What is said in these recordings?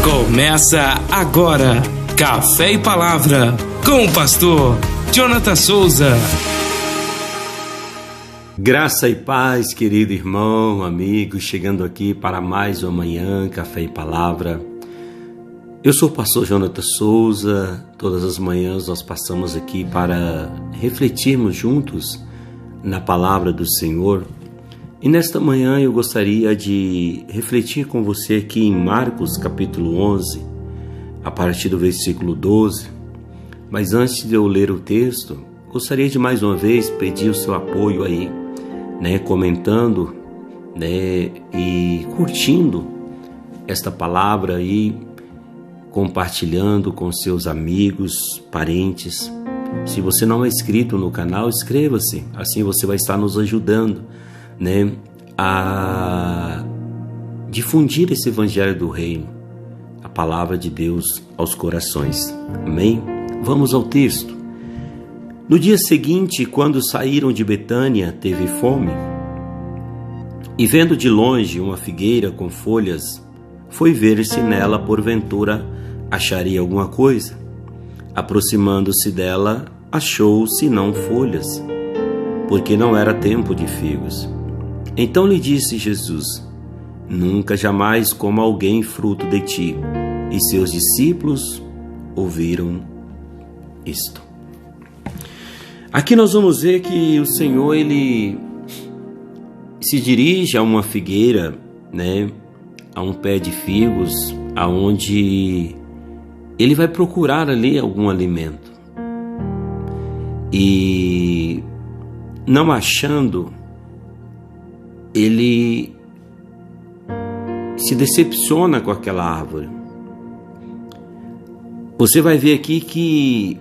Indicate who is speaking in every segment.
Speaker 1: Começa agora, Café e Palavra, com o pastor Jonathan Souza.
Speaker 2: Graça e paz, querido irmão, amigo, chegando aqui para mais uma manhã, Café e Palavra. Eu sou o pastor Jonathan Souza. Todas as manhãs nós passamos aqui para refletirmos juntos na palavra do Senhor. E nesta manhã eu gostaria de refletir com você aqui em Marcos capítulo 11, a partir do versículo 12. Mas antes de eu ler o texto, gostaria de mais uma vez pedir o seu apoio aí, comentando, e curtindo esta palavra aí, compartilhando com seus amigos, parentes. Se você não é inscrito no canal, inscreva-se, assim você vai estar nos ajudando, a difundir esse evangelho do reino, a palavra de Deus aos corações. Amém? Vamos ao texto. No dia seguinte, quando saíram de Betânia, teve fome, e vendo de longe uma figueira com folhas, foi ver se nela, porventura, acharia alguma coisa. Aproximando-se dela, achou senão folhas, porque não era tempo de figos. Então lhe disse Jesus: nunca jamais coma alguém fruto de ti. E seus discípulos ouviram isto. Aqui nós vamos ver que o Senhor, ele se dirige a uma figueira, a um pé de figos, aonde ele vai procurar ali algum alimento. E não achando, ele se decepciona com aquela árvore. Você vai ver aqui que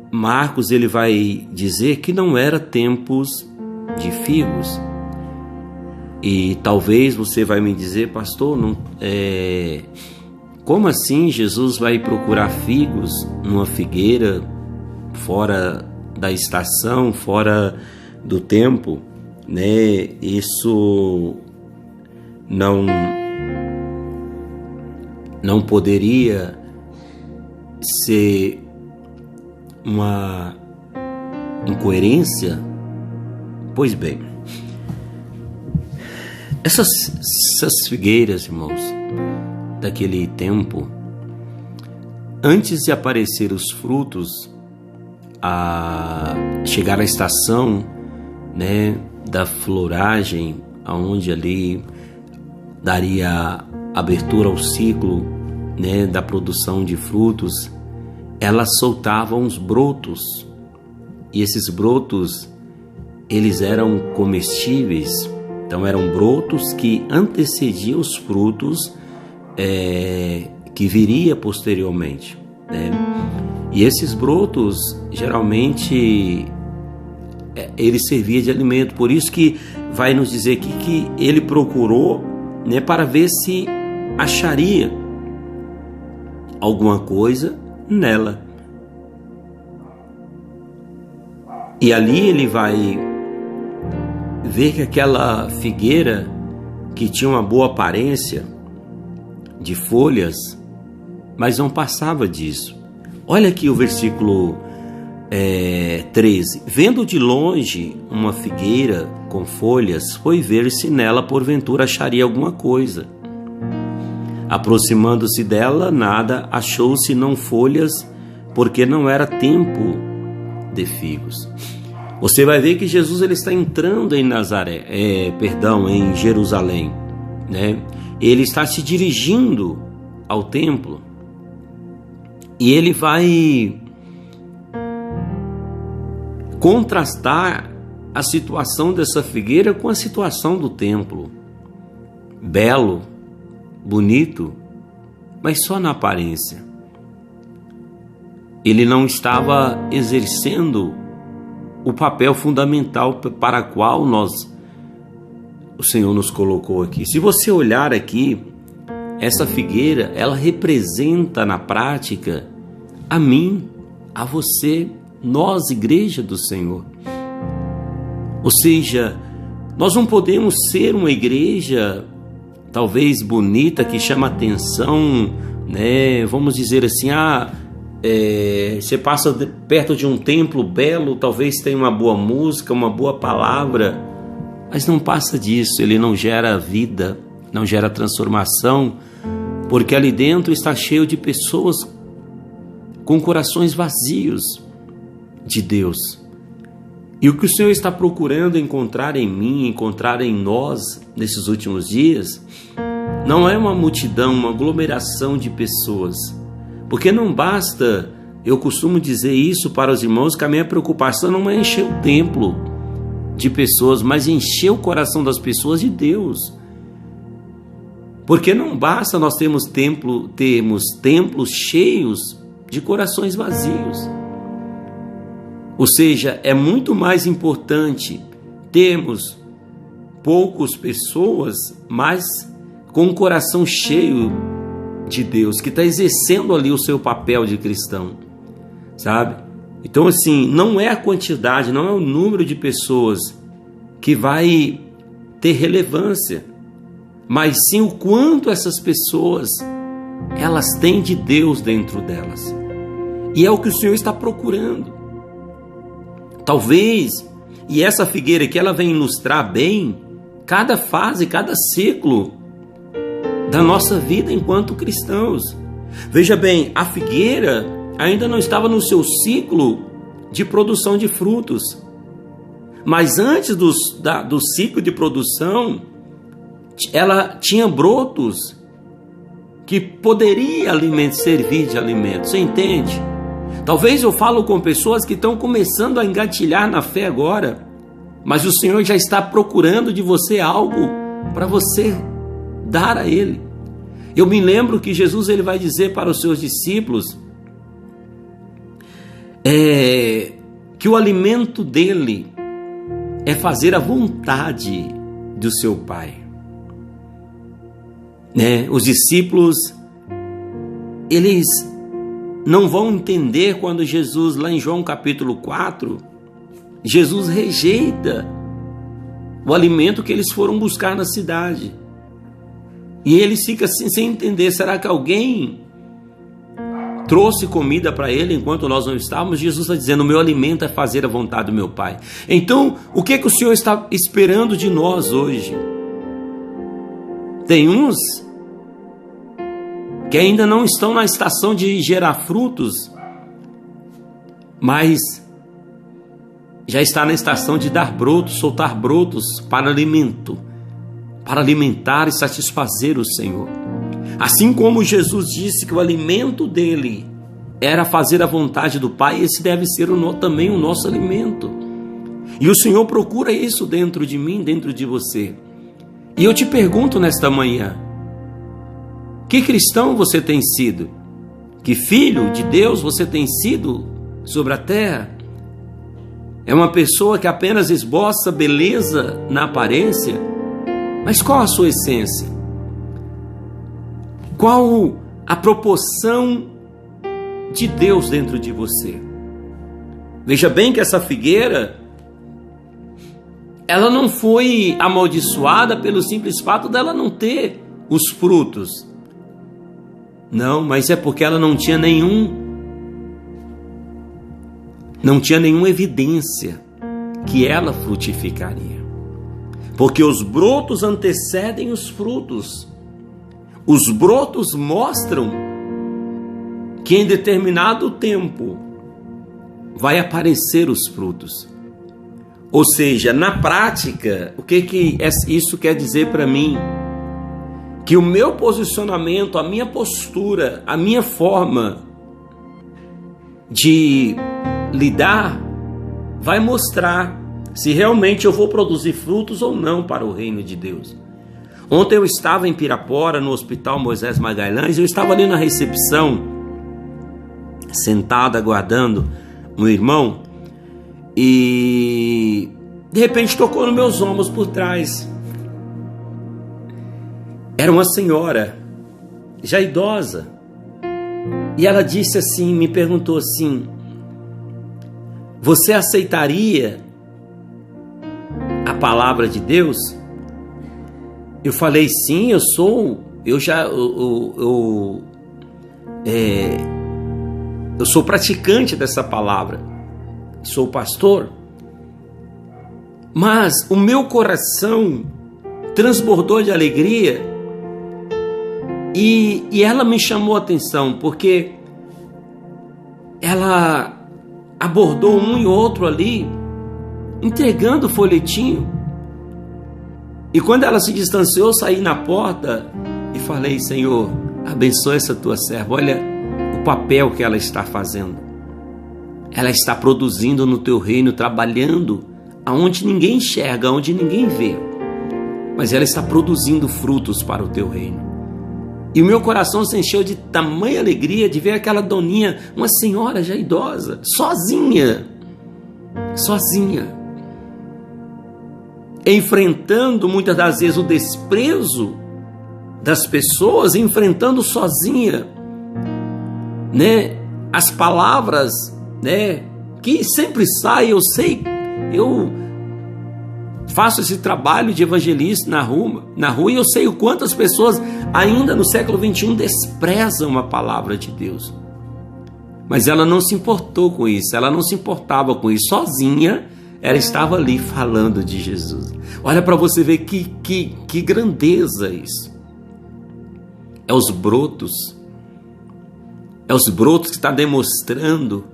Speaker 2: Marcos ele vai dizer que não era tempos de figos. E talvez você vai me dizer: pastor, como assim Jesus vai procurar figos numa figueira fora da estação, fora do tempo? Isso não poderia ser uma incoerência? Pois bem, essas figueiras, irmãos, daquele tempo, antes de aparecer os frutos, a chegar à estação, da floragem, aonde ali daria abertura ao ciclo, da produção de frutos, elas soltavam os brotos, e esses brotos, eles eram comestíveis. Então eram brotos que antecediam os frutos que viria posteriormente, E esses brotos, geralmente, ele servia de alimento. Por isso que vai nos dizer aqui que ele procurou, para ver se acharia alguma coisa nela. E ali ele vai ver que aquela figueira, que tinha uma boa aparência de folhas, mas não passava disso. Olha aqui o versículo 13. Vendo de longe uma figueira com folhas, foi ver se nela porventura acharia alguma coisa. Aproximando-se dela, nada achou senão folhas, porque não era tempo de figos. Você vai ver que Jesus ele está entrando em em Jerusalém, Ele está se dirigindo ao templo e ele vai contrastar a situação dessa figueira com a situação do templo. Belo, bonito, mas só na aparência. Ele não estava exercendo o papel fundamental para o qual o Senhor nos colocou aqui. Se você olhar aqui, essa figueira, ela representa na prática a mim, a você, nós, igreja do Senhor. Ou seja, nós não podemos ser uma igreja talvez bonita, que chama atenção, né? Vamos dizer assim, você passa perto de um templo belo, talvez tenha uma boa música, uma boa palavra, mas não passa disso, ele não gera vida, não gera transformação, porque ali dentro está cheio de pessoas com corações vazios de Deus. E o que o Senhor está procurando encontrar em mim, encontrar em nós nesses últimos dias, não é uma multidão, uma aglomeração de pessoas. Porque não basta, eu costumo dizer isso para os irmãos, que a minha preocupação não é encher o templo de pessoas, mas encher o coração das pessoas de Deus. Porque não basta nós termos templos cheios de corações vazios. Ou seja, é muito mais importante termos poucas pessoas, mas com o coração cheio de Deus, que está exercendo ali o seu papel de cristão, sabe? Então, assim, não é a quantidade, não é o número de pessoas que vai ter relevância, mas sim o quanto essas pessoas, elas têm de Deus dentro delas. E é o que o Senhor está procurando. Talvez, e essa figueira aqui, ela vem ilustrar bem cada fase, cada ciclo da nossa vida enquanto cristãos. Veja bem, a figueira ainda não estava no seu ciclo de produção de frutos, mas antes do ciclo de produção, ela tinha brotos que poderia servir de alimento. Você entende? Talvez eu falo com pessoas que estão começando a engatilhar na fé agora, mas o Senhor já está procurando de você algo para você dar a Ele. Eu me lembro que Jesus ele vai dizer para os seus discípulos que o alimento dele é fazer a vontade do seu Pai. Os discípulos, eles não vão entender quando Jesus, lá em João capítulo 4, Jesus rejeita o alimento que eles foram buscar na cidade. E eles ficam assim sem entender, será que alguém trouxe comida para ele enquanto nós não estávamos? Jesus está dizendo, o meu alimento é fazer a vontade do meu Pai. Então, o que o Senhor está esperando de nós hoje? Tem uns que ainda não estão na estação de gerar frutos, mas já está na estação de dar brotos, soltar brotos para alimento, para alimentar e satisfazer o Senhor. Assim como Jesus disse que o alimento dele era fazer a vontade do Pai, esse deve ser também o nosso alimento. E o Senhor procura isso dentro de mim, dentro de você. E eu te pergunto nesta manhã, que cristão você tem sido? Que filho de Deus você tem sido sobre a terra? É uma pessoa que apenas esboça beleza na aparência? Mas qual a sua essência? Qual a proporção de Deus dentro de você? Veja bem que essa figueira, ela não foi amaldiçoada pelo simples fato dela não ter os frutos. Não, mas é porque ela não tinha nenhuma evidência que ela frutificaria. Porque os brotos antecedem os frutos. Os brotos mostram que em determinado tempo vai aparecer os frutos. Ou seja, na prática, o que isso quer dizer para mim? Que o meu posicionamento, a minha postura, a minha forma de lidar vai mostrar se realmente eu vou produzir frutos ou não para o reino de Deus. Ontem eu estava em Pirapora, no Hospital Moisés Magalhães, eu estava ali na recepção, sentado aguardando um irmão, e de repente tocou nos meus ombros por trás. Era uma senhora, já idosa, e ela disse assim, me perguntou assim, você aceitaria a palavra de Deus? Eu falei, sim, eu sou praticante dessa palavra, sou pastor, mas o meu coração transbordou de alegria e ela me chamou a atenção, porque ela abordou um e outro ali, entregando o folhetinho. E quando ela se distanciou, eu saí na porta e falei, Senhor, abençoe essa tua serva, olha o papel que ela está fazendo. Ela está produzindo no teu reino, trabalhando aonde ninguém enxerga, aonde ninguém vê. Mas ela está produzindo frutos para o teu reino. E o meu coração se encheu de tamanha alegria de ver aquela doninha, uma senhora já idosa, sozinha, enfrentando muitas das vezes o desprezo das pessoas, enfrentando sozinha, né, as palavras, né, que sempre saem. Eu sei, eu faço esse trabalho de evangelista na rua e eu sei o quanto as pessoas ainda no século XXI desprezam a palavra de Deus. Mas ela não se importou com isso, ela não se importava com isso. Sozinha, ela estava ali falando de Jesus. Olha para você ver que grandeza isso. É os brotos que está demonstrando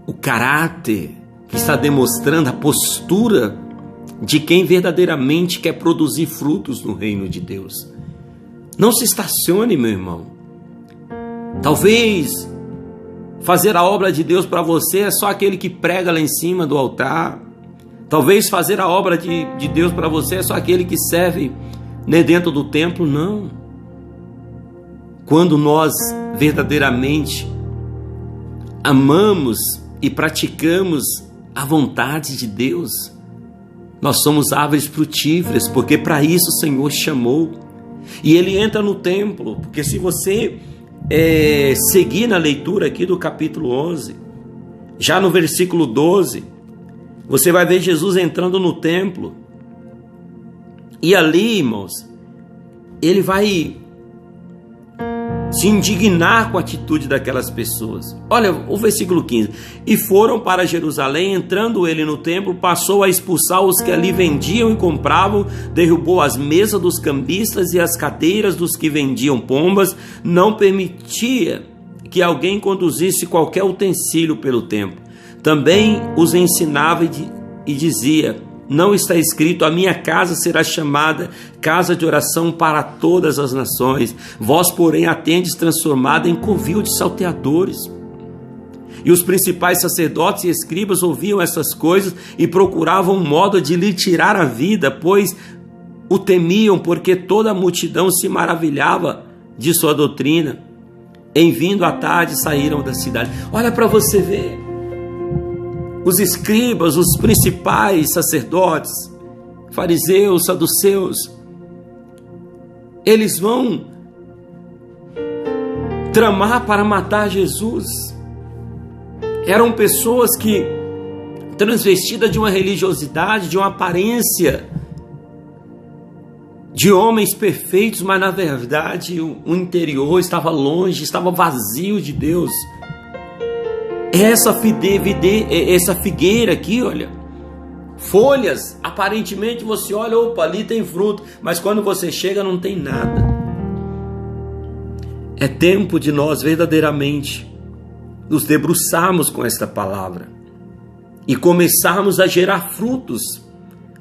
Speaker 2: o caráter, que está demonstrando a postura de quem verdadeiramente quer produzir frutos no reino de Deus. Não se estacione, meu irmão. Talvez fazer a obra de Deus para você é só aquele que prega lá em cima do altar. Talvez fazer a obra de Deus para você é só aquele que serve dentro do templo. Não. Quando nós verdadeiramente amamos e praticamos a vontade de Deus, nós somos árvores frutíferas, porque para isso o Senhor chamou. E Ele entra no templo, porque se você seguir na leitura aqui do capítulo 11, já no versículo 12, você vai ver Jesus entrando no templo. E ali, irmãos, Ele vai se indignar com a atitude daquelas pessoas. Olha o versículo 15. E foram para Jerusalém, entrando ele no templo, passou a expulsar os que ali vendiam e compravam, derrubou as mesas dos cambistas e as cadeiras dos que vendiam pombas, não permitia que alguém conduzisse qualquer utensílio pelo templo. Também os ensinava e dizia: não está escrito, a minha casa será chamada casa de oração para todas as nações. Vós, porém, a tendes transformada em covil de salteadores. E os principais sacerdotes e escribas ouviam essas coisas e procuravam um modo de lhe tirar a vida, pois o temiam, porque toda a multidão se maravilhava de sua doutrina. Em vindo à tarde, saíram da cidade. Olha para você ver. Os escribas, os principais sacerdotes, fariseus, saduceus, eles vão tramar para matar Jesus. Eram pessoas que, transvestidas de uma religiosidade, de uma aparência de homens perfeitos, mas na verdade o interior estava longe, estava vazio de Deus. Essa figueira aqui, olha, folhas, aparentemente você olha, opa, ali tem fruto, mas quando você chega não tem nada. É tempo de nós verdadeiramente nos debruçarmos com esta palavra e começarmos a gerar frutos.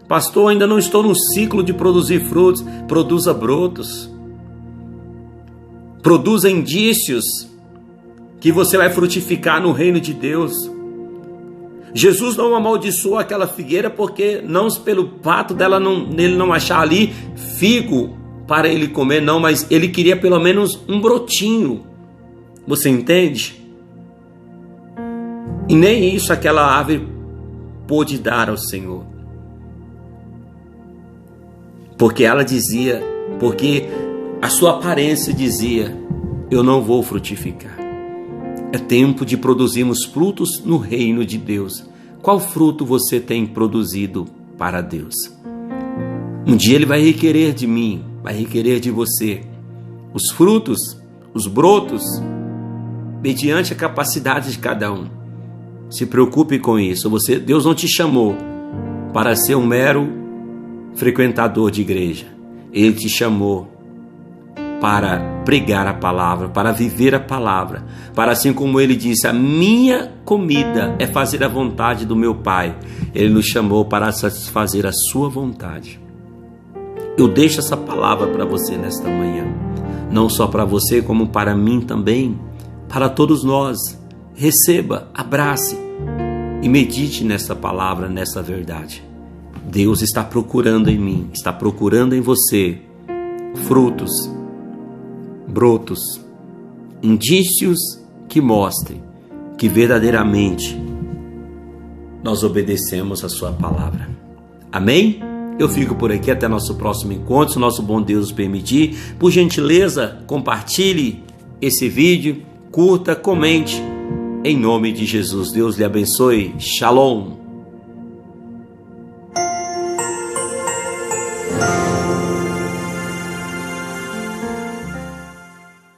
Speaker 2: Pastor, ainda não estou no ciclo de produzir frutos. Produza brotos, produza indícios que você vai frutificar no reino de Deus. Jesus não amaldiçoou aquela figueira porque não pelo fato dele não achar ali figo para ele comer, não, mas ele queria pelo menos um brotinho. Você entende? E nem isso aquela árvore pôde dar ao Senhor. Porque ela dizia, porque a sua aparência dizia: eu não vou frutificar. É tempo de produzirmos frutos no reino de Deus. Qual fruto você tem produzido para Deus? Um dia Ele vai requerer de mim, vai requerer de você os frutos, os brotos, mediante a capacidade de cada um. Se preocupe com isso. Deus não te chamou para ser um mero frequentador de igreja. Ele te chamou para pregar a palavra, para viver a palavra, para, assim como Ele disse, a minha comida é fazer a vontade do meu Pai. Ele nos chamou para satisfazer a sua vontade. Eu deixo essa palavra para você nesta manhã, não só para você, como para mim também, para todos nós. Receba, abrace e medite nessa palavra, nessa verdade. Deus está procurando em mim, está procurando em você frutos, brotos, indícios que mostrem que verdadeiramente nós obedecemos a sua palavra. Amém? Eu fico por aqui, até nosso próximo encontro, se o nosso bom Deus permitir. Por gentileza, compartilhe esse vídeo, curta, comente. Em nome de Jesus, Deus lhe abençoe. Shalom.